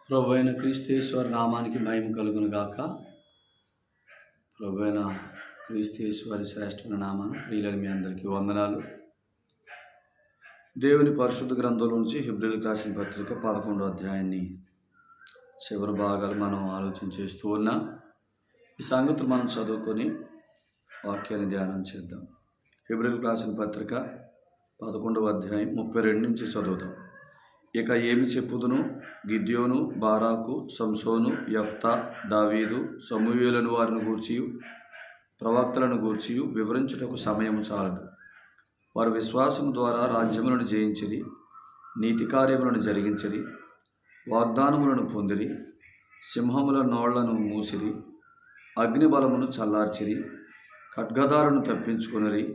ప్రభువైన క్రీస్తేశ్వర నామానికి మహిమ కలుగును గాక. ప్రభువైన క్రీస్తేశ్వరి శ్రేష్టమైన నామాను ప్రియులని మీ అందరికీ వందనాలు. దేవుని పరిశుద్ధ గ్రంథంలో నుంచి హెబ్రీయులకు రాసిన పత్రిక 11వ అధ్యాయాన్ని చివరి భాగాలు మనం ఆలోచన చేస్తూ ఉన్నాం. ఈ సంగతులు మనం చదువుకొని వాక్యాన్ని ధ్యానం చేద్దాం. హెబ్రీయులకు రాసిన పత్రిక 11వ అధ్యాయం 32 నుంచి చదువుదాం. ఇక ఏమి చెప్పుదును? గిద్యోను, బారాకు, సంసోను, యెఫ్తా, దావీదు, సమూయేలును వారిని గూర్చియు ప్రవక్తలను గూర్చియు వివరించుటకు సమయము చాలదు. వారు విశ్వాసము ద్వారా రాజ్యములను జయించిరి, నీతి కార్యములను జరిగించిరి, వాగ్దానములను పొందిరి, సింహముల నోళ్లను మూసిరి, అగ్నిబలమును చల్లార్చిరి, ఖడ్గదారును తప్పించుకొనిరి,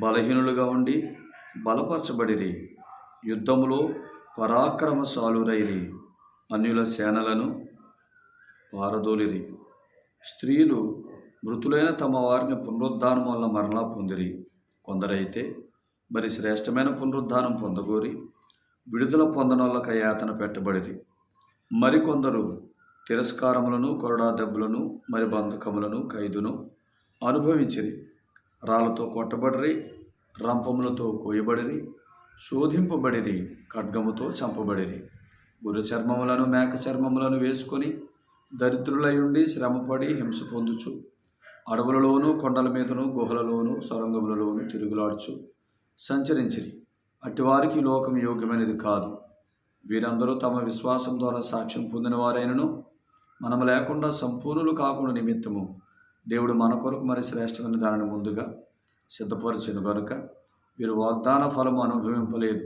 బలహీనులుగా ఉండి బలపరచబడిరి, యుద్ధములో పరాక్రమశాలురైరి, అన్యుల సేనలను పారదోలిరి. స్త్రీలు మృతులైన తమ వారిని పునరుద్ధానం వల్ల మరలా పొందిరి. కొందరైతే మరి శ్రేష్టమైన పునరుద్ధానం పొందగోరి విడుదల పొందనొల్లక యాతన పెట్టబడిరి. మరికొందరు తిరస్కారములను, కొరడా దెబ్బలను, మరి బంధకములను, ఖైదును అనుభవించిరి. రాళ్లతో కొట్టబడిరి, రంపములతో కోయబడిరి, శోధింపబడిరి, ఖడ్గముతో చంపబడిరి. గుర్రె చర్మములను, మేక చర్మములను వేసుకొని దరిద్రులయుండి శ్రమపడి హింస పొందుచు అడవులలోను, కొండల మీదను, గుహలలోను, సొరంగములలోను తిరుగులాడుచు సంచరించిరి. అట్టివారికి లోకం యోగ్యమైనది కాదు. వీరందరూ తమ విశ్వాసం ద్వారా సాక్ష్యం పొందిన వారైనను మనము లేకుండా సంపూర్ణులు కాకుండా నిమిత్తము దేవుడు మన కొరకు మరి శ్రేష్టమైన దానిని ముందుగా సిద్ధపరచును గనుక వీరు వాగ్దాన ఫలము అనుభవింపలేదు.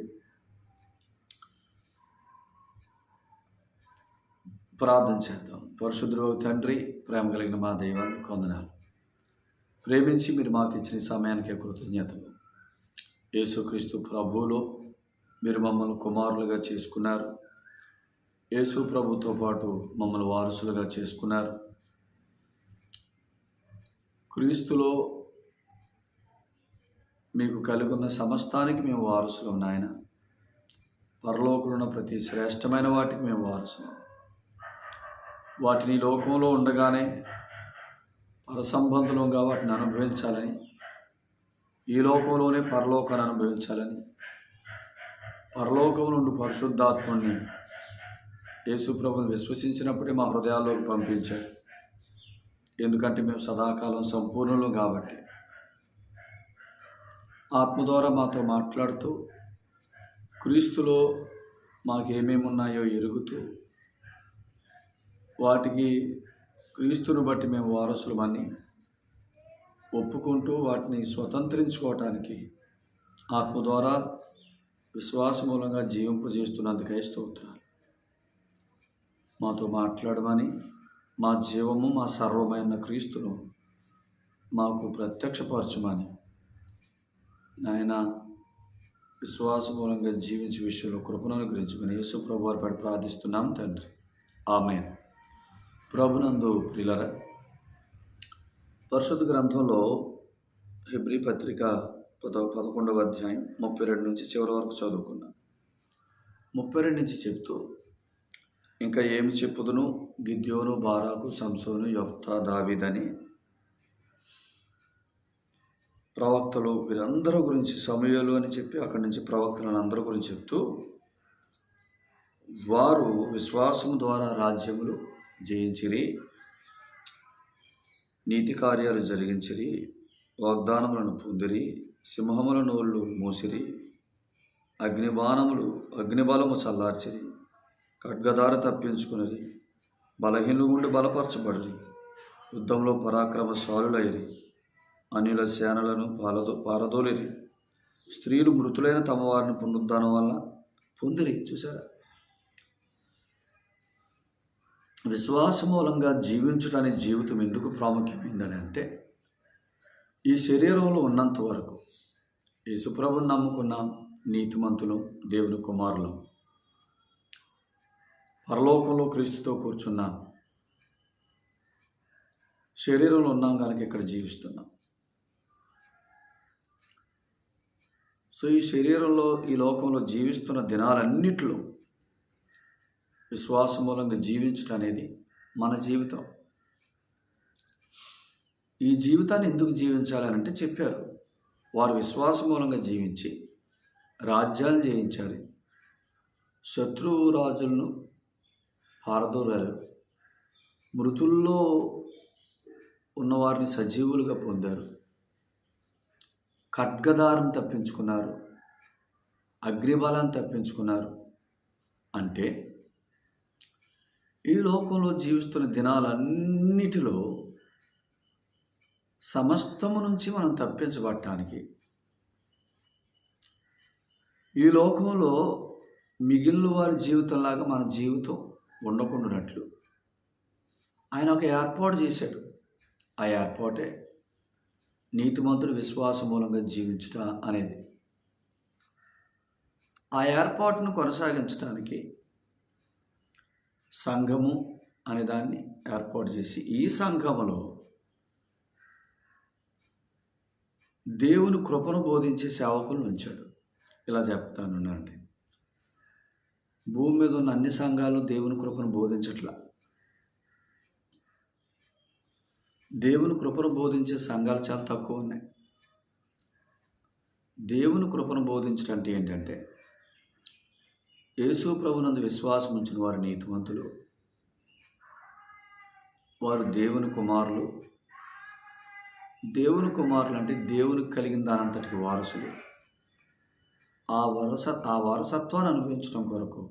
ప్రార్థన చేద్దాం. పరిశుద్ధుడు తండ్రి, ప్రేమ కలిగిన మా దైవానికి వందనాలు. ప్రేమించి మీరు మాకు ఇచ్చిన సమయానికి కృతజ్ఞతలు. యేసుక్రీస్తు ప్రభువులో మీరు మమ్మల్ని కుమారులుగా చేసుకున్నారు. యేసు ప్రభుతో పాటు మమ్మల్ని వారసులుగా చేసుకున్నారు. క్రీస్తులో మీకు కలిగి ఉన్న సమస్తానికి మేము వారసులం నాయన. పరలోకంలో ప్రతి శ్రేష్టమైన వాటికి మేము వారసులం. వాటిని లోకంలో ఉండగానే పరసంబంధులంగా వాటిని అనుభవించాలని, ఈ లోకంలోనే పరలోకాన్ని అనుభవించాలని పరలోకం నుండి పరిశుద్ధాత్ముడిని యేసు ప్రభుని విశ్వసించినప్పుడే మా హృదయాల్లోకి పంపించారు. ఎందుకంటే మేము సదాకాలం సంపూర్ణులు కాబట్టి. ఆత్మ ద్వారా మాతో మాట్లాడుతూ క్రీస్తులో మాకేమేమి ఉన్నాయో ఎరుగుతూ వాటికి క్రీస్తుని బట్టి మేము వారసులమని ఒప్పుకుంటూ వాటిని స్వతంత్రించుకోవటానికి ఆత్మ ద్వారా విశ్వాస మూలంగా జీవింపజేస్తున్నందుకై స్తోత్రాలు. మాతో మాట్లాడమని, మా జీవము మా సర్వమైన క్రీస్తును మాకు ప్రత్యక్షపరచమని నాయన విశ్వాస మూలంగా జీవించే విషయంలో కృపను అనుగ్రహించుకుని యేసు ప్రభు వారి పడి ప్రార్థిస్తున్నాం తండ్రి. ఆమేన్. ప్రభునందు ప్రియులారా, పరిశుద్ధ గ్రంథంలో హెబ్రీ పత్రిక 11వ అధ్యాయం 32 నుంచి చివరి వరకు చదువుకున్నాం. 32 నుంచి చెప్తూ ఇంకా ఏమి చెప్పుదును? గిద్యోను, బారాకు, సంసోను, యెఫ్తా, దావీదని ప్రవక్తలు వీరందరూ గురించి, సమూయేలు అని చెప్పి అక్కడి నుంచి ప్రవక్తలను అందరి గురించి చెప్తూ వారు విశ్వాసము ద్వారా రాజ్యములు జయించిరి, నీతి కార్యాలు జరిగించిరి, వాగ్దానములను పొందిరి, సింహముల నోళ్ళు మూసిరి, అగ్నిబలము చల్లార్చిరి, ఖడ్గదార తప్పించుకునిరి, బలహీనులు ఉండి బలపరచబడిరి, యుద్ధంలో పరాక్రమశాలులైరి, అన్యుల సేనలను పారదోలిరి. స్త్రీలు మృతులైన తమ వారిని పునరుద్ధానం వల్ల పొందిరి. చూసారా, విశ్వాస మూలంగా జీవించడానికి జీవితం ఎందుకు ప్రాముఖ్యమైందని అంటే, ఈ శరీరంలో ఉన్నంత వరకు యేసుప్రభుని నమ్ముకున్నాం, నీతిమంతులం, దేవుని కుమారులం, పరలోకంలో క్రీస్తుతో కూర్చున్నాం, శరీరంలో ఉన్నాం కనుక ఇక్కడ జీవిస్తున్నాం. సో ఈ శరీరంలో, ఈ లోకంలో జీవిస్తున్న దినాలన్నిటిలో విశ్వాసం మూలంగా జీవించటం అనేది మన జీవితం. ఈ జీవితాన్ని ఎందుకు జీవించాలి అని అంటే చెప్పారు. వారు విశ్వాసం మూలంగా జీవించి రాజ్యాలు జయించారు, శత్రువు రాజులను పారదోరారు, మృతుల్లో ఉన్నవారిని సజీవులుగా పొందారు, ఖడ్గదారం తప్పించుకున్నారు, అగ్నిబలాన్ని తప్పించుకున్నారు. అంటే ఈ లోకంలో జీవిస్తున్న దినాలన్నిటిలో సమస్తము నుంచి మనం తప్పించబడటానికి, ఈ లోకంలో మిగిలిన వారి జీవితంలాగా మన జీవితం ఉండకుండానట్లు ఆయన ఒక ఏర్పాటు చేశాడు. ఆ ఏర్పాటే నీతిమంతుడు విశ్వాసం మూలంగా జీవించుట అనేది. ఆ ఏర్పాటును కొనసాగించడానికి సంఘము అనే దాన్ని ఏర్పాటు చేసి, ఈ సంఘములో దేవుని కృపను బోధించే సేవకులను ఉంచాడు. ఇలా చెప్తానున్నానండి, భూమి మీద ఉన్న అన్ని సంఘాలు దేవుని కృపను బోధించట్లా. దేవుని కృపను బోధించే సంఘాలు చాలా తక్కువ ఉన్నాయి. దేవుని కృపను బోధించడం అంటే ఏంటంటే, యేసు ప్రభునందు విశ్వాసం ఉంచిన వారు నీతిమంతులు, వారు దేవుని కుమారులు. దేవుని కుమారులు అంటే దేవునికి కలిగిన దానంతటికి వారసులు. ఆ వారసత్వాన్ని అనుభవించడం కొరకు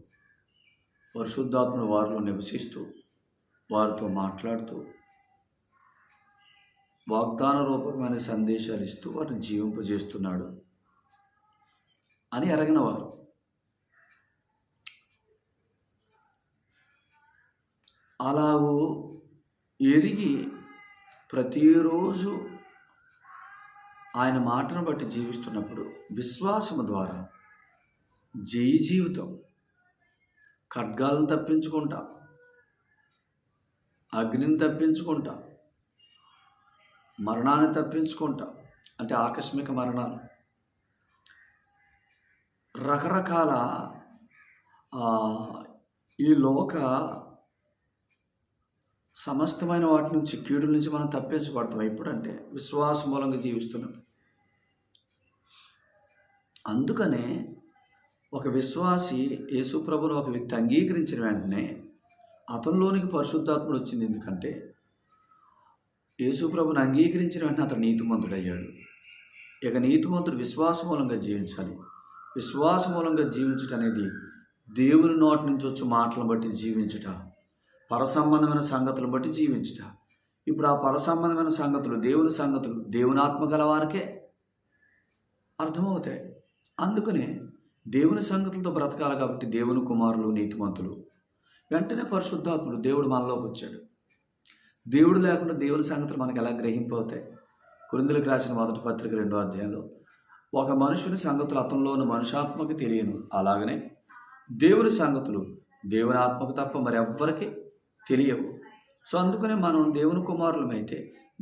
పరిశుద్ధాత్మను వారిలో నివసిస్తూ, వారితో మాట్లాడుతూ, వాగ్దాన రూపమైన సందేశాలు ఇస్తూ వారిని జీవింపజేస్తున్నాడు అని ఎరగిన వారు. అలాగూ ఎరిగి ప్రతిరోజు ఆయన మాటను బట్టి జీవిస్తున్నప్పుడు విశ్వాసము ద్వారా జయ జీవితం, ఖడ్గాలను తప్పించుకుంటా, అగ్నిని తప్పించుకుంటా, మరణాన్ని తప్పించుకుంటా, అంటే ఆకస్మిక మరణాలు, రకరకాల ఈ లోక సమస్తమైన వాటి నుంచి, కీడుల నుంచి మనం తప్పించబడతాం. ఎప్పుడంటే విశ్వాస మూలంగా జీవిస్తున్నాం. అందుకనే ఒక విశ్వాసి యేసు ప్రభువును ఒక వ్యక్తి అంగీకరించిన వెంటనే అతనిలోనికి పరిశుద్ధాత్ముడు వచ్చింది. ఎందుకంటే యేసు ప్రభువును అంగీకరించిన వెంటనే అతను నీతిమంతుడయ్యాడు. ఇక నీతిమంతుడు విశ్వాస మూలంగా జీవించాలి. విశ్వాస మూలంగా జీవించటం అనేది దేవుని నోటి నుంచి వచ్చే మాటలను బట్టి జీవించుట, పరసంబంధమైన సంగతులను బట్టి జీవించుట. ఇప్పుడు ఆ పరసంబంధమైన సంగతులు, దేవుని సంగతులు దేవుని ఆత్మ గల వారికే అర్థమవుతాయి. అందుకనే దేవుని సంగతులతో బ్రతకాలి. కాబట్టి దేవుని కుమారులు నీతిమంతులు. వెంటనే పరిశుద్ధాత్ముడు దేవుడు మనలోకి వచ్చాడు. దేవుడు లేకుండా దేవుని సంగతులు మనకు ఎలా గ్రహింపవుతాయి? కొరింథీయులకు రాసిన మొదటి పత్రిక 2వ అధ్యాయంలో, ఒక మనుషుని సంగతులు అతనిలోని మనుషాత్మకు తెలియను, అలాగనే దేవుని సంగతులు దేవుని ఆత్మకు తప్ప మరెవ్వరికి తెలియవు. సో అందుకనే మనం దేవుని కుమారులమైతే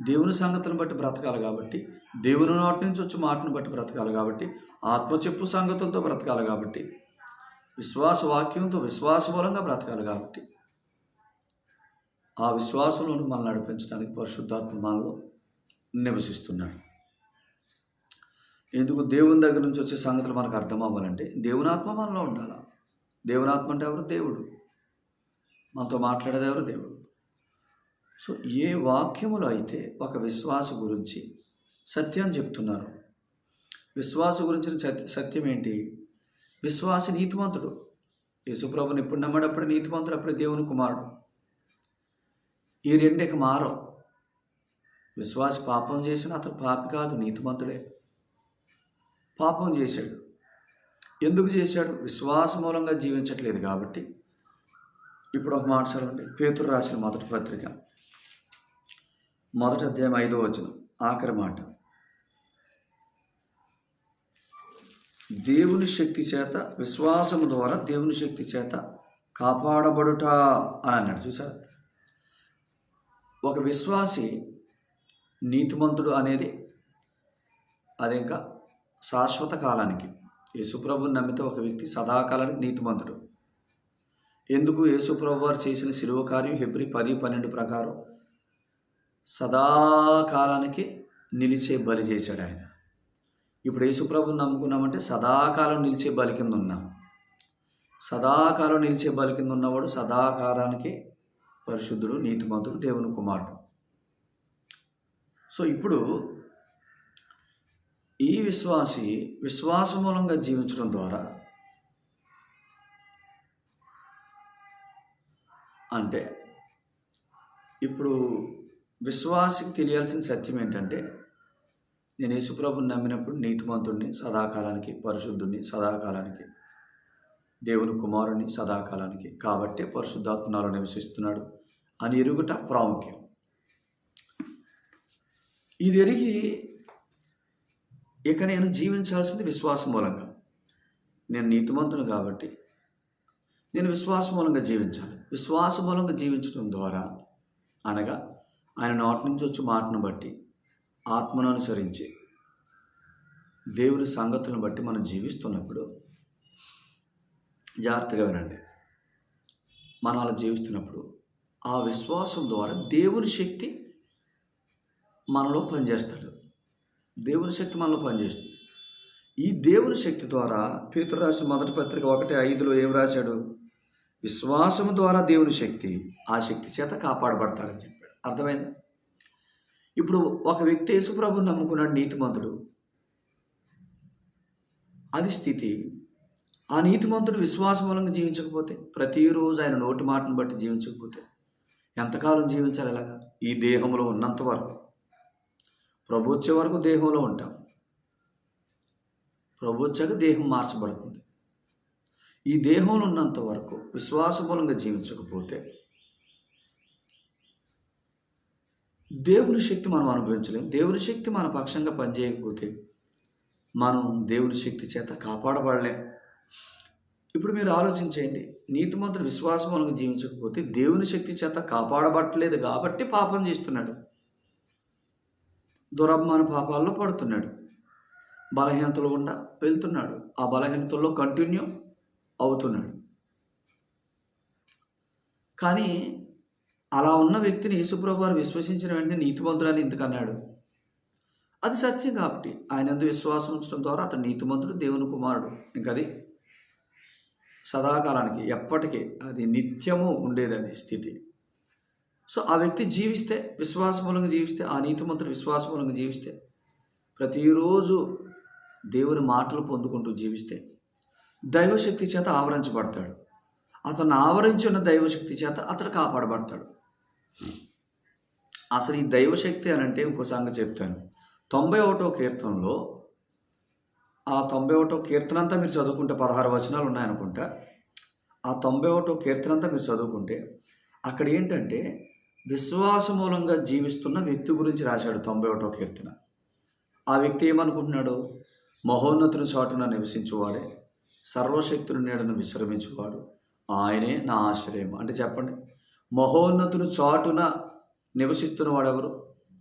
దేవుని సంగతులను బట్టి బ్రతకాలి. కాబట్టి దేవుని నోటి నుంచి వచ్చి మాటను బట్టి బ్రతకాలి. కాబట్టి ఆత్మ చెప్పు సంగతులతో బ్రతకాలి. కాబట్టి విశ్వాస వాక్యంతో విశ్వాస మూలంగా బ్రతకాలి. కాబట్టి ఆ విశ్వాసంలో మనల్ని నడిపించడానికి పరిశుద్ధాత్మ మనలో నివసిస్తున్నాడు. ఎందుకు? దేవుని దగ్గర నుంచి వచ్చే సంగతులు మనకు అర్థం అవ్వాలంటే దేవుని ఆత్మ మనలో ఉండాలి. దేవుని ఆత్మ అంటే ఎవరు? దేవుడు. మనతో మాట్లాడేది ఎవరు? దేవుడు. సో ఏ వాక్యములో అయితే ఒక విశ్వాస గురించి సత్యం చెప్తున్నారు, విశ్వాస గురించిన సత్యం ఏంటి? విశ్వాసి నీతిమంతుడు. యేసుప్రభుని ఎప్పుడు నమ్మాడు? అప్పుడు నీతిమంతుడు, అప్పుడు దేవుని కుమారుడు. ఈ రెండుకి మారవు. విశ్వాసి పాపం చేసిన అతను పాపి కాదు, నీతిమంతుడే. పాపం చేశాడు. ఎందుకు చేశాడు? విశ్వాస మూలంగా జీవించట్లేదు కాబట్టి. ఇప్పుడు ఒక మాట చదవండి, పేతురు రాసిన మొదటి పత్రిక 1వ అధ్యాయం 5వ వచనం, ఆఖరి మాట. దేవుని శక్తి చేత, విశ్వాసము ద్వారా దేవుని శక్తి చేత కాపాడబడుట అని అన్నాడు. చూసారా? ఒక విశ్వాసి నీతిమంతుడు అనేది అది ఇంకా శాశ్వత కాలానికి. యేసుప్రభుని నమ్మితే ఒక వ్యక్తి సదాకాలానికి నీతిమంతుడు. ఎందుకు? యేసుప్రభు వారు చేసిన శిలువ కార్యం హెబ్రీ 10:12 ప్రకారం సదాకాలానికి నిలిచే బలి చేశాడు ఆయన. ఇప్పుడు యేసుప్రభుని నమ్ముకున్నామంటే సదాకాలం నిలిచే బలి కింద ఉన్నాం. సదాకాలం నిలిచే బలి కింద ఉన్నవాడు సదాకాలానికి పరిశుద్ధుడు, నీతిమంతుడు, దేవుని కుమారుడు. సో ఇప్పుడు ఈ విశ్వాస మూలంగా జీవించడం ద్వారా, అంటే ఇప్పుడు విశ్వాసికి తెలియాల్సిన సత్యం ఏంటంటే, నేను యేసుప్రభుని నమ్మినప్పుడు నీతిమంతుడిని, సదాకాలానికి పరిశుద్ధుడిని, సదాకాలానికి దేవుని కుమారుని, సదాకాలానికి, కాబట్టి పరిశుద్ధాత్మ నాలో నివసిస్తున్నాడు అని ఎరుగుట ప్రాముఖ్యం. ఇది ఎరిగి ఇక నేను జీవించాల్సింది విశ్వాసం మూలంగా. నేను నీతిమంతుని కాబట్టి నేను విశ్వాసం మూలంగా జీవించాలి. విశ్వాసం మూలంగా జీవించడం ద్వారా, అనగా ఆయన నోటి నుంచి వచ్చే మాటను బట్టి, ఆత్మను అనుసరించి, దేవుని సంగతులను బట్టి మనం జీవిస్తున్నప్పుడు, జాగ్రత్తగా వినండి, మనం అలా జీవిస్తున్నప్పుడు ఆ విశ్వాసం ద్వారా దేవుని శక్తి మనలో పనిచేస్తాడు. దేవుని శక్తి మనలో పనిచేస్తుంది. ఈ దేవుని శక్తి ద్వారా పేతురు రాసిన మొదటి పత్రిక 1:5 ఏం రాశాడు? విశ్వాసము ద్వారా దేవుని శక్తి, ఆ శక్తి చేత కాపాడబడతారని చెప్పాడు. అర్థమైందా? ఇప్పుడు ఒక వ్యక్తి యేసుప్రభుని నమ్ముకున్నాడు, నీతిమంతుడు, అది స్థితి. ఆ నీతిమంతుడు విశ్వాసం మూలంగా జీవించకపోతే, ప్రతిరోజు ఆయన నోటి మాటను బట్టి జీవించకపోతే ఎంతకాలం జీవించాలి? ఇలాగా ఈ దేహంలో ఉన్నంత వరకు. ప్రభు వచ్చే వరకు దేహంలో ఉంటాం. ప్రభు వచ్చాక దేహం మార్చబడుతుంది. ఈ దేహంలో ఉన్నంత వరకు విశ్వాస మూలంగా జీవించకపోతే దేవుని శక్తి మనం అనుభవించలేం. దేవుని శక్తి మన పక్షంగా పనిచేయకపోతే మనం దేవుని శక్తి చేత కాపాడబడలేం. ఇప్పుడు మీరు ఆలోచించేయండి, నీతిమంతుడు విశ్వాసం మూలంగా జీవించకపోతే దేవుని శక్తి చేత కాపాడబట్టలేదు కాబట్టి పాపం చేస్తున్నాడు, దురభిమాన పాపాల్లో పడుతున్నాడు, బలహీనతలు గుండా వెళ్తున్నాడు, ఆ బలహీనతల్లో కంటిన్యూ అవుతున్నాడు. కానీ అలా ఉన్న వ్యక్తిని యేసుప్రభు వారు విశ్వసించిన వెంటనే నీతిమంతుడని ఎందుకన్నాడు? అది సత్యం కాబట్టి. ఆయన యందు విశ్వాసం ఉంచడం ద్వారా అతను నీతిమంతుడు, దేవుని కుమారుడు. ఇంకది సదాకాలానికి, ఎప్పటికీ, అది నిత్యము ఉండేది అది స్థితి. సో ఆ వ్యక్తి జీవిస్తే, విశ్వాసమూలంగా జీవిస్తే, ఆ నీతిమంతుడు విశ్వాసమూలంగా జీవిస్తే, ప్రతిరోజు దేవుని మాటలు పొందుకుంటూ జీవిస్తే దైవశక్తి చేత ఆవరించబడతాడు. అతను ఆవరించిన దైవశక్తి చేత అతడు కాపాడబడతాడు. అసలు ఈ దైవశక్తి అని అంటే ఇంకో సంగతి చెప్తాను. 91వ కీర్తనలో, ఆ 91వ కీర్తన అంతా మీరు చదువుకుంటే 16 వచనాలు ఉన్నాయనుకుంటా. ఆ 91వ కీర్తన అంతా మీరు చదువుకుంటే అక్కడ ఏంటంటే విశ్వాస మూలంగా జీవిస్తున్న వ్యక్తి గురించి రాశాడు 91వ కీర్తన. ఆ వ్యక్తి ఏమనుకుంటున్నాడు? మహోన్నతుని చాటున నివసించువాడే, సర్వశక్తుని నీడను విశ్రమించువాడు, ఆయనే నా ఆశ్రయం. అంటే చెప్పండి, మహోన్నతుని చాటున నివసిస్తున్న వాడెవరు?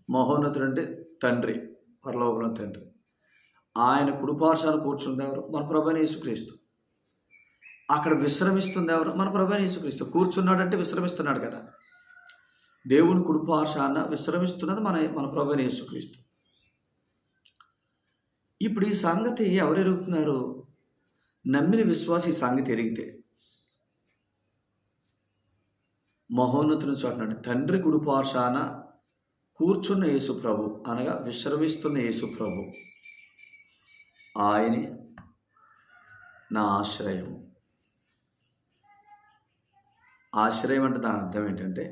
మహోన్నతుడు అంటే తండ్రి, పరలోకంలో తండ్రి. ఆయన కుడిపార్శ్వాన కూర్చుంది ఎవరు? మన ప్రభువైన యేసుక్రీస్తు. అక్కడ విశ్రమిస్తుంది ఎవరు? మన ప్రభువైన యేసుక్రీస్తు. కూర్చున్నాడంటే విశ్రమిస్తున్నాడు కదా. దేవుని కుడిపార్శ్వాన విశ్రమిస్తున్నది మన ప్రభువైన యేసుక్రీస్తు. ఇప్పుడు ఈ సంగతి ఎవరు ఎరుగుతున్నారు? నమ్మిన విశ్వాసి ఈ సంగతి ఎరిగితే, మహోన్నతుని చోటనంటే తండ్రి కుడిపార్శ్వాన కూర్చున్న యేసు ప్రభు, అనగా విశ్రమిస్తున్న యేసు ప్రభు, ఆయనే నా ఆశ్రయం. ఆశ్రయం అంటే దాని అర్థం ఏంటంటే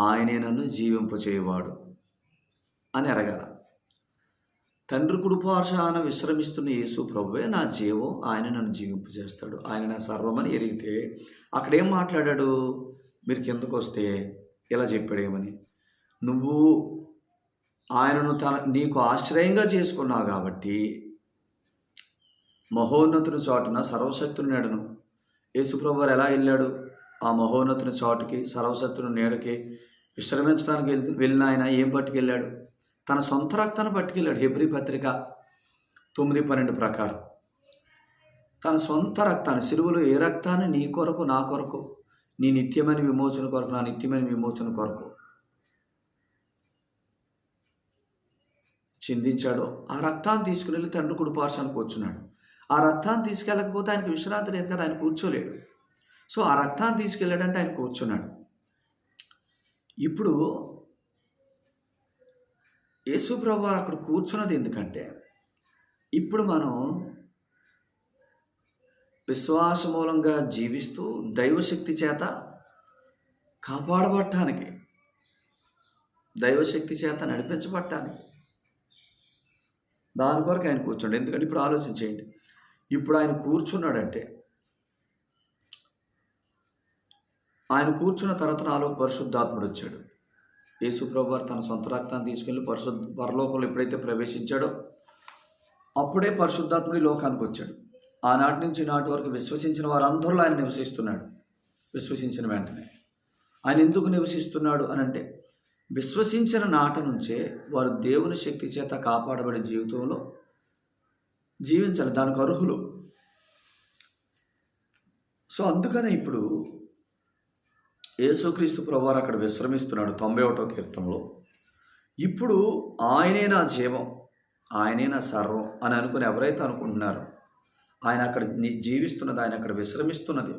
ఆయనే నన్ను జీవింపచేయవాడు అని ఎరగాల. తండ్రి కుడిపార్శ్వాన విశ్రమిస్తున్న యేసు ప్రభువే నా జీవం, ఆయన నన్ను జీవింపజేస్తాడు, ఆయన నా సర్వమని ఎరిగితే అక్కడేం మాట్లాడాడు? మీరు కిందకు వస్తే ఇలా చెప్పాడు ఏమని? నువ్వు ఆయనను నీకు ఆశ్రయంగా చేసుకున్నావు కాబట్టి మహోన్నతుని చాటున సర్వశక్తుని నీడను. యేసుప్రభు వారు ఎలా వెళ్ళాడు? ఆ మహోన్నతుని చాటుకి, సర్వశక్తుని నీడకి విశ్రమించడానికి వెళ్ళిన ఆయన ఏం పట్టుకెళ్ళాడు? తన సొంత రక్తాన్ని పట్టుకెళ్ళాడు. హెబ్రీ పత్రిక 9:12 ప్రకారం తన సొంత రక్తాన్ని, సిలువలో ఏ రక్తాన్ని నీ కొరకు నా కొరకు నీ నిత్యమైన విమోచన కొరకు, నా నిత్యమైన విమోచన కొరకు చిందించాడో ఆ రక్తాన్ని తీసుకుని వెళ్ళి తండ్రి కుడి పార్శ్వానికి కూర్చున్నాడు. ఆ రక్తాన్ని తీసుకెళ్ళకపోతే ఆయనకు విశ్రాంతి లేదు కదా, ఆయన కూర్చోలేడు. సో ఆ రక్తాన్ని తీసుకెళ్ళాడంటే ఆయన కూర్చున్నాడు. ఇప్పుడు యేసుప్రభు అక్కడ కూర్చున్నది ఎందుకంటే, ఇప్పుడు మనం విశ్వాస మూలంగా జీవిస్తూ దైవశక్తి చేత కాపాడబడటానికి, దైవశక్తి చేత నడిపించబడటానికి, దాని కొరకు ఆయన కూర్చోండి. ఎందుకంటే ఇప్పుడు ఆలోచించేయండి, ఇప్పుడు ఆయన కూర్చున్నాడంటే, ఆయన కూర్చున్న తర్వాత నాలో పరిశుద్ధాత్ముడు వచ్చాడు. యేసుప్రభు వారు తన సొంత రక్తాన్ని తీసుకెళ్ళి పరలోకంలో ఎప్పుడైతే ప్రవేశించాడో అప్పుడే పరిశుద్ధాత్ముడి లోకానికి వచ్చాడు. ఆనాటి నుంచి నాటి వరకు విశ్వసించిన వారందరిలో ఆయన నివసిస్తున్నాడు. విశ్వసించిన వెంటనే ఆయన ఎందుకు నివసిస్తున్నాడు అని అంటే, విశ్వసించిన నాట నుంచే వారు దేవుని శక్తి చేత కాపాడబడే జీవితంలో జీవించాలి, దానికి అర్హులు. సో అందుకనే ఇప్పుడు యేసుక్రీస్తు ప్రభువారు అక్కడ విశ్రమిస్తున్నాడు 91వ కీర్తనలో. ఇప్పుడు ఆయనే నా జీవం, ఆయనే నా సర్వం అని అనుకుని ఎవరైతే అనుకుంటున్నారో, ఆయన అక్కడ జీవిస్తున్నది, ఆయన అక్కడ విశ్రమిస్తున్నది,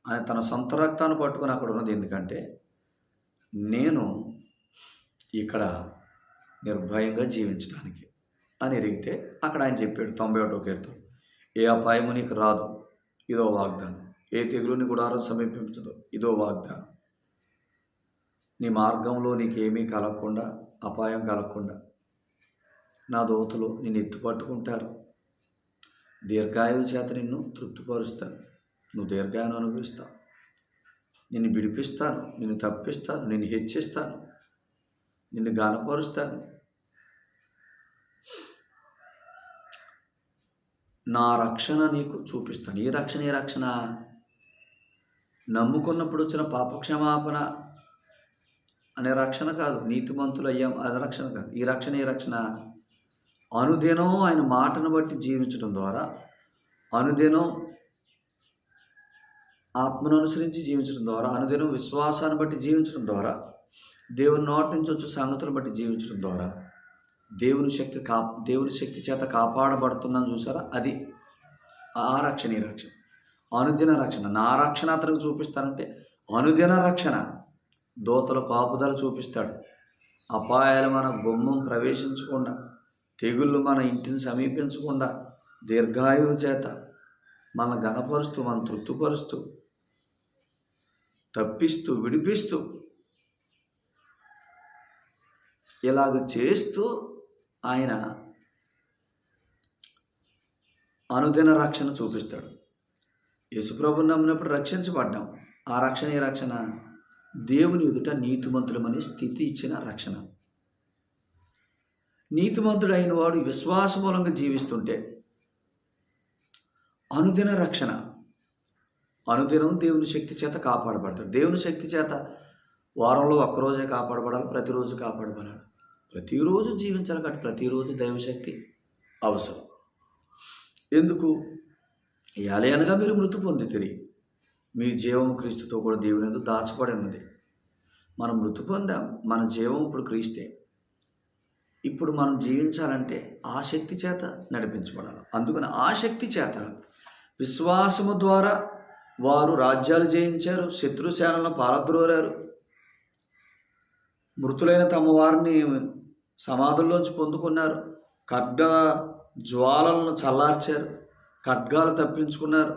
ఆయన తన సొంత రక్తాన్ని పట్టుకొని అక్కడ ఉన్నది. ఎందుకంటే నేను ఇక్కడ నిర్భయంగా జీవించడానికి అని ఎరిగితే అక్కడ ఆయన చెప్పాడు 91వ కీర్తన, ఏ అపాయము నీకు రాదు, ఇదో వాగ్దానం, ఏ తెగులుని గుడారం సమీపించదు, ఇదో వాగ్దానం. నీ మార్గంలో నీకేమీ కలగకుండా, అపాయం కలగకుండా నా దూతలు నిన్ను ఎత్తుపట్టుకుంటారు, దీర్ఘాయువు చేత నిన్ను తృప్తిపరుస్తాను, నువ్వు దీర్ఘాయును అనుభవిస్తావు, నిన్ను విడిపిస్తాను, నిన్ను తప్పిస్తాను, నిన్ను హెచ్చిస్తాను, నిన్ను గానపరుస్తాను, నా రక్షణ నీకు చూపిస్తాను. ఈ రక్షణ, ఏ రక్షణ? నమ్ముకున్నప్పుడు వచ్చిన పాపక్షమాపణ అనే రక్షణ కాదు, నీతిమంతులు అయ్యాం అది రక్షణ కాదు. ఈ రక్షణ, ఏ రక్షణ? అనుదినం ఆయన మాటను బట్టి జీవించడం ద్వారా, అనుదినం ఆత్మను అనుసరించి జీవించడం ద్వారా, అనుదినం విశ్వాసాన్ని బట్టి జీవించడం ద్వారా, దేవుని నోటి నుంచి వచ్చే సంగతులను బట్టి జీవించడం ద్వారా దేవుని శక్తి చేత కాపాడబడుతున్నాను. చూసారా? అది ఆ రక్షణ, ఈ రక్షణ అనుదిన రక్షణ. నా రక్షణ అతనికి చూపిస్తానంటే అనుదిన రక్షణ. దూతల కాపుదల చూపిస్తాడు, అపాయాలు మన గుమ్మం ప్రవేశించకుండా, తెగుళ్ళు మన ఇంటిని సమీపించకుండా, దీర్ఘాయువు చేత మన గణపరుస్తూ, మన తృప్తిపరుస్తూ, తప్పిస్తూ, విడిపిస్తూ, ఇలాగ చేస్తూ ఆయన అనుదిన రక్షణ చూపిస్తాడు. యేసుప్రభుని నమ్మినప్పుడు రక్షించబడ్డాం. ఆ రక్షణ, ఏ రక్షణ? దేవుని ఎదుట నీతిమంతులమనే స్థితి ఇచ్చిన రక్షణ. నీతిమంతుడైన వాడు విశ్వాస మూలంగా జీవిస్తుంటే అనుదిన రక్షణ, అనుదినం దేవుని శక్తి చేత కాపాడబడతాడు. దేవుని శక్తి చేత వారంలో ఒక్కరోజే కాపాడబడాలి, ప్రతిరోజు కాపాడబడాలి, ప్రతిరోజు జీవించాలి. కాబట్టి ప్రతిరోజు దైవశక్తి అవసరం. ఎందుకు? ఏలయనగా మీరు మృతి పొందితిరి, మీ జీవం క్రీస్తుతో కూడా దేవుని యందు దాచబడి ఉన్నది. మనం మృతి పొందాం, మన జీవం ఇప్పుడు క్రీస్తే. ఇప్పుడు మనం జీవించాలంటే ఆ శక్తి చేత నడిపించబడాలి. అందుకని ఆ శక్తి చేత విశ్వాసము ద్వారా వారు రాజ్యాలు జయించారు, శత్రుసేనలను పారద్రోరారు, మృతులైన తమ వారిని సమాధుల్లోంచి పొందుకున్నారు, ఖడ్గ జ్వాలలను చల్లార్చారు, ఖడ్గాలు తప్పించుకున్నారు,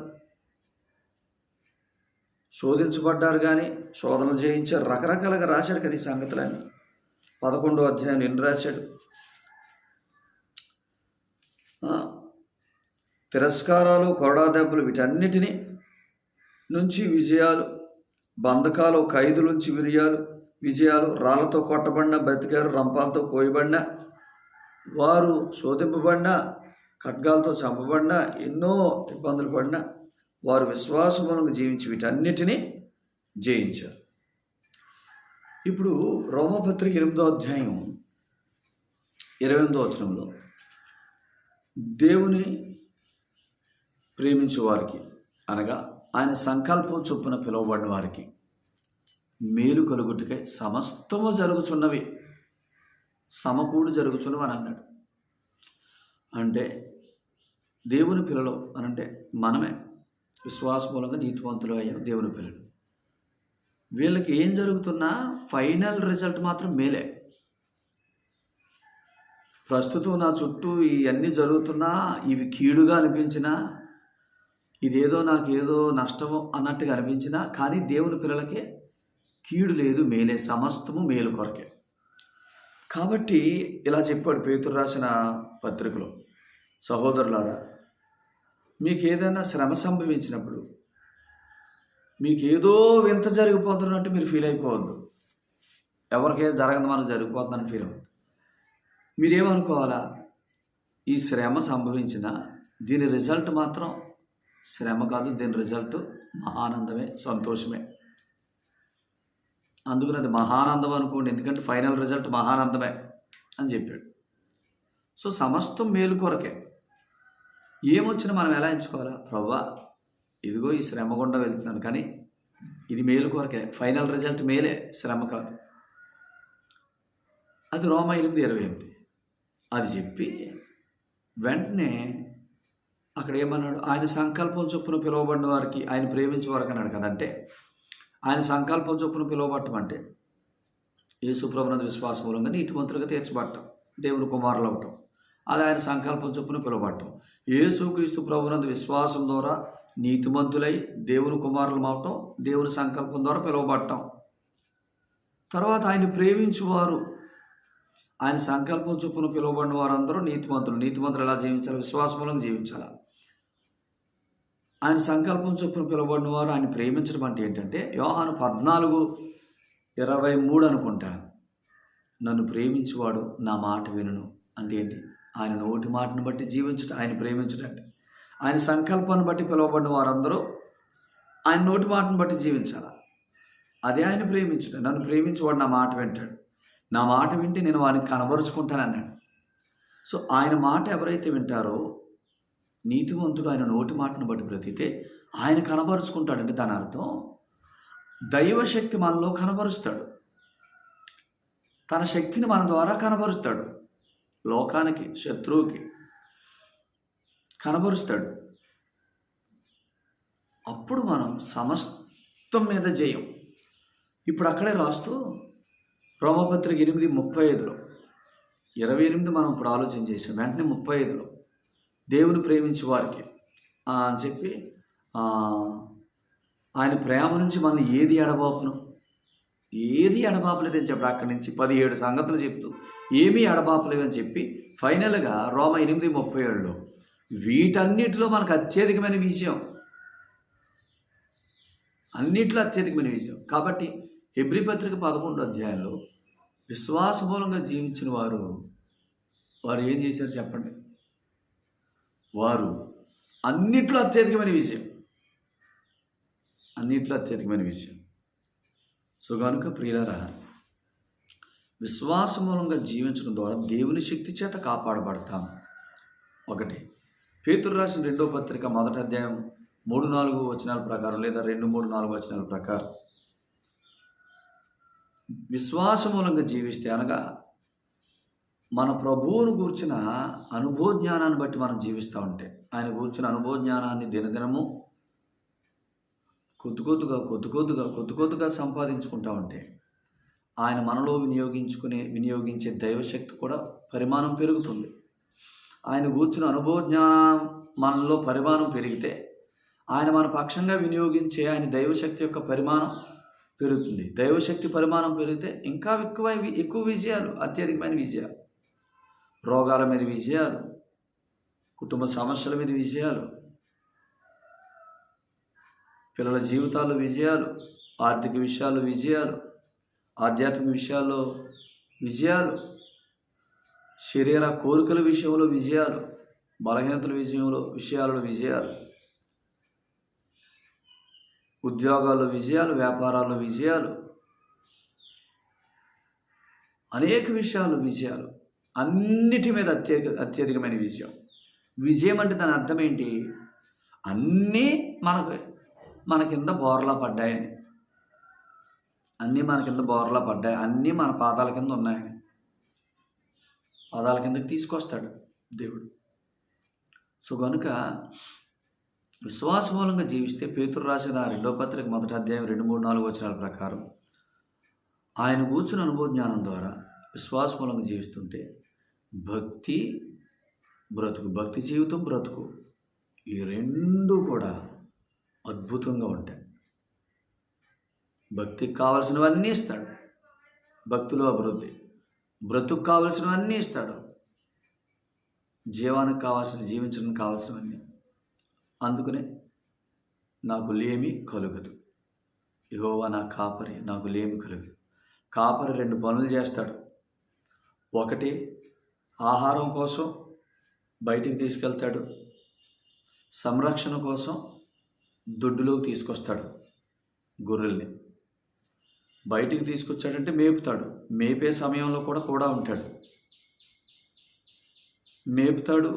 శోధించబడ్డారు కానీ శోధనలు జయించారు. రకరకాలుగా రాశాడు కదా ఈ సంగతులని. 11వ అధ్యాయం ఎన్ని రాశాడు? తిరస్కారాలు, కొరడా దెబ్బలు, వీటన్నిటినీ నుంచి విజయాలు, బంధకాలు, ఖైదుల నుంచి విజయాలు, రాళ్లతో కొట్టబడిన బతికారు, రంపాలతో కోయబడిన వారు, శోధింపబడిన, ఖడ్గాలతో చంపబడిన, ఎన్నో ఇబ్బందులు పడిన వారు విశ్వాసములను జీవించి వీటన్నిటినీ జయించారు. ఇప్పుడు రోమపత్రిక 8వ అధ్యాయం 28వ వచనంలో దేవుని ప్రేమించే వారికి, అనగా ఆయన సంకల్పం చొప్పున పిలువబడిన వారికి మేలు కలుగుటకై సమస్తము జరుగుచున్నవి, సమకూడు జరుగుచున్నవి అని అన్నాడు. అంటే దేవుని పిల్లలు అనంటే మనమే, విశ్వాస మూలంగా నీతివంతులు అయ్యాం దేవుని పిల్లలు. వీళ్ళకి ఏం జరుగుతున్నా ఫైనల్ రిజల్ట్ మాత్రం మేలే. ప్రస్తుతం నా చుట్టూ ఇవన్నీ జరుగుతున్నా ఇవి కీడుగా అనిపించినా, ఇదేదో నాకేదో నష్టము అన్నట్టుగా అనిపించినా, కానీ దేవుని పిల్లలకే కీడు లేదు, మేలే, సమస్తము మేలు కొరకే. కాబట్టి ఇలా చెప్పాడు పేతురు రాసిన పత్రికలో, సహోదరులారా, మీకు ఏదైనా శ్రమ సంభవించినప్పుడు మీకు ఏదో వింత జరిగిపోతున్నట్టు మీరు ఫీల్ అయిపోవద్దు. ఎవరికేదో జరగదు, మనకు జరిగిపోతుందని ఫీల్ అవ్వద్దు. మీరేమనుకోవాలా, ఈ శ్రమ సంభవించిన దీని రిజల్ట్ మాత్రం శ్రమ కాదు, దీని రిజల్ట్ మహానందమే, సంతోషమే. అందుకని అది మహానందం అనుకోండి, ఎందుకంటే ఫైనల్ రిజల్ట్ మహానందమే అని చెప్పాడు. సో సమస్తం మేలు కొరకే. ఏమొచ్చినా మనం ఎలా ఎంచుకోవాలా, ప్రభువా ఇదిగో ఈ శ్రమ గుండా వెళ్తున్నాను, కానీ ఇది మేలు కొరకే, ఫైనల్ రిజల్ట్ మేలే, శ్రమ కాదు. అది రోమా 8:28 అది చెప్పి వెంటనే అక్కడ ఏమన్నాడు, ఆయన సంకల్పం చొప్పున పిలువబడిన వారికి ఆయన ప్రేమించే వారికి అన్నాడు కదంటే, ఆయన సంకల్పం చొప్పున పిలువబడటం అంటే యేసు ప్రభునందు విశ్వాసం మూలంగా నీతిమంతులుగా తీర్చబడటం, దేవుని కుమారులు అవటం. అది ఆయన సంకల్పం చొప్పున పిలువబడటం. యేసుక్రీస్తు ప్రభునందు విశ్వాసం ద్వారా నీతిమంతులై దేవుని కుమారులు అవటం, దేవుని సంకల్పం ద్వారా పిలువబడటం. తర్వాత ఆయన ప్రేమించువారు, ఆయన సంకల్పం చొప్పున పిలువబడిన వారందరూ నీతిమంతులు. నీతిమంతులు ఎలా జీవించాలి, విశ్వాసం మూలంగా జీవించాలి. ఆయన సంకల్పం చొప్పున పిలువబడిన వారు ఆయన ప్రేమించడం అంటే ఏంటంటే, యోహాను 14:23 అనుకుంటా, నన్ను ప్రేమించువాడు నా మాట వినును అంటే ఏంటి, ఆయన నోటి మాటను బట్టి జీవించటం ఆయన ప్రేమించడం అంటే. ఆయన సంకల్పాన్ని బట్టి పిలువబడిన వారందరూ ఆయన నోటి మాటను బట్టి జీవించాలి, అదే ఆయన ప్రేమించడం. నన్ను ప్రేమించువాడు నా మాట వింటాడు, నా మాట వింటే నేను వాడిని కనబరుచుకుంటాను అన్నాడు. సో ఆయన మాట ఎవరైతే వింటారో, నీతివంతుడు ఆయన నోటి మాటను బట్టి బ్రతికితే ఆయన కనబరుచుకుంటాడంటే దాని అర్థం దైవశక్తి మనలో కనబరుస్తాడు, తన శక్తిని మన ద్వారా కనబరుస్తాడు, లోకానికి శత్రువుకి కనబరుస్తాడు. అప్పుడు మనం సమస్తం మీద జయం. ఇప్పుడు అక్కడే రాస్తూ రోమపత్రిక 8:35 28 మనం ఇప్పుడు ఆలోచన చేసాం, వెంటనే 35 దేవుని ప్రేమించే వారికి అని చెప్పి ఆయన ప్రేమ నుంచి మనల్ని ఏది ఎడబాపును, ఏది ఎడబాపలేదని చెప్పి అక్కడి నుంచి 17 సంగతులు చెప్తూ ఏమీ ఎడబాపలేవని చెప్పి ఫైనల్గా రోమా 8:37 వీటన్నిటిలో మనకు అత్యధికమైన విజయం, అన్నిట్లో అత్యధికమైన విజయం. కాబట్టి హెబ్రీ పత్రిక 11వ అధ్యాయంలో విశ్వాస మూలంగా జీవించిన వారు ఏం చేశారు చెప్పండి, వారు అన్నిట్లో అత్యధికమైన విజయం, అన్నిట్లో అత్యధికమైన విజయం. సో కనుక ప్రియులారా, విశ్వాస మూలంగా జీవించడం ద్వారా దేవుని శక్తి చేత కాపాడబడతాం. ఒకటి పేతురు రాసిన 2వ పత్రిక 1వ అధ్యాయం 3-4 వచనాల ప్రకారం, లేదా 2-3-4 వచనాల ప్రకారం విశ్వాస మూలంగా జీవిస్తే, అనగా మన ప్రభువును గూర్చిన అనుభవ జ్ఞానాన్ని బట్టి మనం జీవిస్తూ ఉంటే, ఆయన గూర్చిన అనుభవ జ్ఞానాన్ని దినదినము కొద్దిగా సంపాదించుకుంటా ఉంటే, ఆయన మనలో వినియోగించే దైవశక్తి కూడా పరిమాణం పెరుగుతుంది. ఆయన గూర్చిన అనుభవ జ్ఞానం మనలో పరిమాణం పెరిగితే, ఆయన మన పక్షంగా వినియోగించే ఆయన దైవశక్తి యొక్క పరిమాణం పెరుగుతుంది. దైవశక్తి పరిమాణం పెరిగితే ఇంకా ఎక్కువ విజయాలు, అత్యధికమైన విజయాలు, రోగాల మీద విజయాలు, కుటుంబ సమస్యల మీద విజయాలు, పిల్లల జీవితాల్లో విజయాలు, ఆర్థిక విషయాల్లో విజయాలు, ఆధ్యాత్మిక విషయాల్లో విజయాలు, శరీర కోరికల విషయంలో విజయాలు, బలహీనతల విషయాలలో విజయాలు, ఉద్యోగాల్లో విజయాలు, వ్యాపారాల్లో విజయాలు, అనేక విషయాలు విజయాలు, అన్నిటి మీద అత్యధికమైన విజయం. విజయం అంటే దాని అర్థం ఏంటి, అన్నీ మనకు మన కింద బోర్లా పడ్డాయని, అన్నీ మన కింద బోర్లా పడ్డాయి, అన్నీ మన పాదాల కింద ఉన్నాయని పాదాల కిందకి తీసుకొస్తాడు దేవుడు. సో కనుక విశ్వాసమూలంగా జీవిస్తే, పేతురు రాసిన 2వ పత్రిక 1వ అధ్యాయం 2, 3, 4 వచనాల ప్రకారం ఆయన కూర్చుని అనుభవ జ్ఞానం ద్వారా విశ్వాసమూలంగా జీవిస్తుంటే భక్తి బ్రతుకు, భక్తి జీవితం బ్రతుకు, ఈ రెండు కూడా అద్భుతంగా ఉంటాయి. భక్తికి కావలసినవన్నీ ఇస్తాడు, భక్తిలో అభివృద్ధి. బ్రతుకు కావలసినవన్నీ ఇస్తాడు, జీవానికి జీవించడానికి కావాల్సినవన్నీ. అందుకనే నాకు లేమి కలుగదు, యెహోవా నా కాపరి, నాకు లేమి కలుగదు. కాపరి 2 పనులు చేస్తాడు. ఒకటి, ఆహారం కోసం బయటికి తీసుకెళ్తాడు, సంరక్షణ కోసం దొడ్డులోకి తీసుకొస్తాడు. గొర్రెల్ని బయటికి తీసుకొచ్చాడంటే మేపుతాడు, మేపే సమయంలో కూడా ఉంటాడు, మేపుతాడు,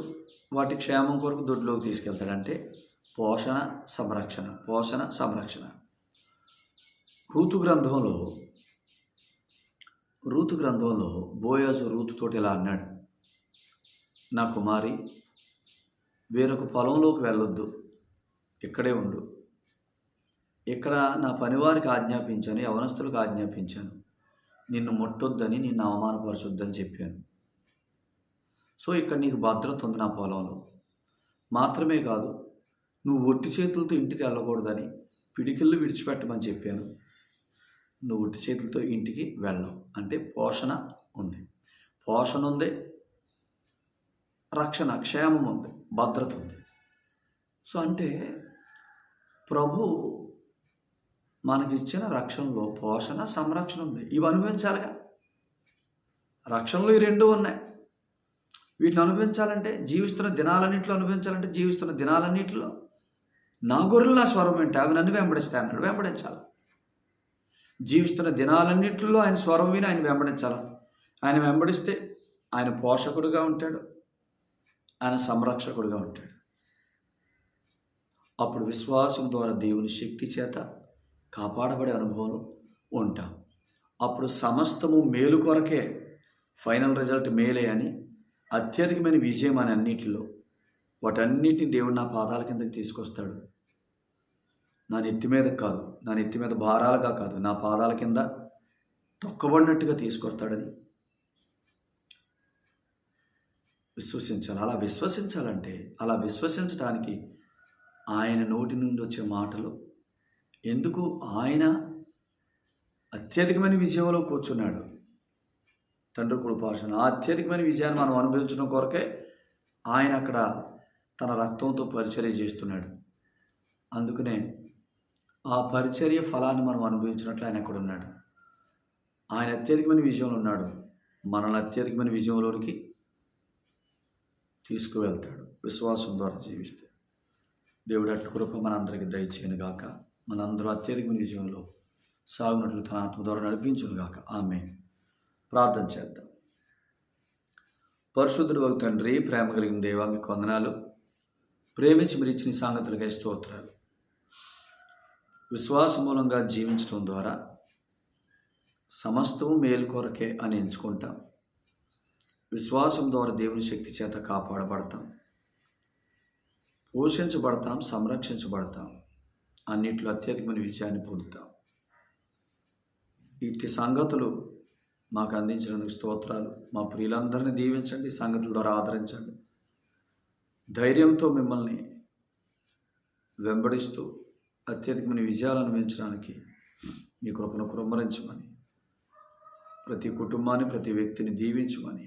వాటి క్షేమం కొరకు దొడ్లోకి తీసుకెళ్తాడు. అంటే పోషణ సంరక్షణ. రూతు గ్రంథంలో బోయాజు రూతుతోటి ఇలా అన్నాడు, నా కుమారి, వేరొక పొలంలోకి వెళ్ళొద్దు, ఇక్కడే ఉండు. ఇక్కడ నా పనివారికి ఆజ్ఞాపించాను, యవనస్తులకు ఆజ్ఞాపించాను, నిన్ను ముట్టొద్దని, నిన్ను అవమానపరచొద్దని చెప్పాను. సో ఇక్కడ నీకు భద్రత ఉంది నా పొలంలో. మాత్రమే కాదు, నువ్వు ఒట్టి చేతులతో ఇంటికి వెళ్ళకూడదని పిడికిళ్ళు విడిచిపెట్టమని చెప్పాను. నువ్వు ఒట్టి చేతులతో ఇంటికి వెళ్ళవు. అంటే పోషణ ఉంది, రక్షణ, క్షేమం ఉంది, భద్రత ఉంది. సో అంటే ప్రభు మనకిచ్చిన రక్షణలో పోషణ, సంరక్షణ ఉంది. ఇవి అనుభవించాలిగా. రక్షణలో ఈ 2 ఉన్నాయి. వీటిని అనుభవించాలంటే, జీవిస్తున్న దినాలన్నింటిలో నా గొర్రెలు నా స్వరం వింటే అవి నన్ను వెంబడిస్తాయి అన్నాడు. వెంబడించాలి. జీవిస్తున్న దినాలన్నింటిలో ఆయన స్వరం విని ఆయన వెంబడించాలి. ఆయన వెంబడిస్తే ఆయన పోషకుడుగా ఉంటాడు, ఆయన సంరక్షకుడుగా ఉంటాడు. అప్పుడు విశ్వాసం ద్వారా దేవుని శక్తి చేత కాపాడబడే అనుభవంలో ఉంటాం. అప్పుడు సమస్తము మేలు కొరకే, ఫైనల్ రిజల్ట్ మేలే అని, అత్యధికమైన విజయం అని అన్నిటిలో, వాటన్నిటిని దేవుడు నా పాదాల కిందకి తీసుకొస్తాడు. నా నెత్తి మీద కాదు, నా నెత్తి మీద భారాలుగా కాదు, నా పాదాల కింద తొక్కబడినట్టుగా తీసుకొస్తాడని విశ్వసించాలి. అలా విశ్వసించడానికి ఆయన నోటి నుండి వచ్చే మాటలు ఎందుకు, ఆయన అత్యధికమైన విజయంలో కూర్చున్నాడు. తండ్రి కృపార్జన ఆ అత్యధికమైన విజయాన్ని మనం అనుభవించడం కొరకే ఆయన అక్కడ తన రక్తంతో పరిచర్య చేస్తున్నాడు. అందుకనే ఆ పరిచర్య ఫలాన్ని మనం అనుభవించినట్లు ఆయన అక్కడ ఉన్నాడు. ఆయన అత్యధికమైన విజయంలో ఉన్నాడు, మనల్ని అత్యధికమైన విజయంలోనికి తీసుకువెళ్తాడు విశ్వాసం ద్వారా జీవిస్తే. దేవుడు అట్టి కృప మనందరికీ దయచేయను గాక. మనందరూ అత్యధికమైన విజయంలో సాగునట్లు తన ఆత్మ ద్వారా నడిపించును గాక. ఆమేన్. ప్రార్థన చేద్దాం. పరిశుద్ధుడు తండ్రి, ప్రేమ కలిగిన దేవా, మీకు వందనాలు. ప్రేమించి మీరు ఇచ్చిన సంగతులకై స్తోత్రాలు. విశ్వాస మూలంగా జీవించడం ద్వారా సమస్తము మేలు కొరకే అని ఎంచుకుంటాం. విశ్వాసం ద్వారా దేవుని శక్తి చేత కాపాడబడతాం, పోషించబడతాం, సంరక్షించబడతాం, అన్నిట్లో అత్యధికమైన విజయాన్ని పొందుతాం. ఇట్టి సంగతులు మాకు అందించినందుకు స్తోత్రాలు. మా ప్రియులందరినీ దీవించండి, సంగతుల ద్వారా ఆదరించండి. ధైర్యంతో మిమ్మల్ని వెంబడిస్తూ అత్యధికమైన విజయాలను అనుభవించడానికి మీ కృపను కుమ్మరించమని, ప్రతి కుటుంబాన్ని, ప్రతి వ్యక్తిని దీవించమని,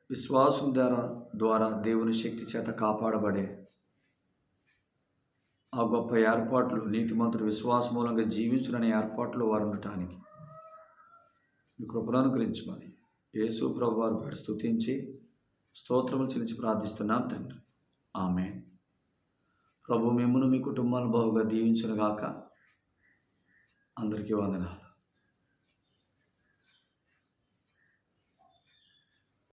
విశ్వాసం ద్వారా దేవుని శక్తి చేత కాపాడబడే ఆ గొప్ప ఏర్పాట్లు, నీతిమంతుడు విశ్వాస మూలంగా జీవించుననే ఏర్పాట్లు వారు ఉండటానికి మీ కృపను అనుగ్రహించమని యేసు ప్రభు వారు పేరు స్తుతించి స్తోత్రములు చెల్లించి ప్రార్థిస్తున్నాం తండ్రి. ఆమేన్. ప్రభు మిమ్మును మీ కుటుంబాలను బహుగా దీవించునుగాక. అందరికీ వందనాలు.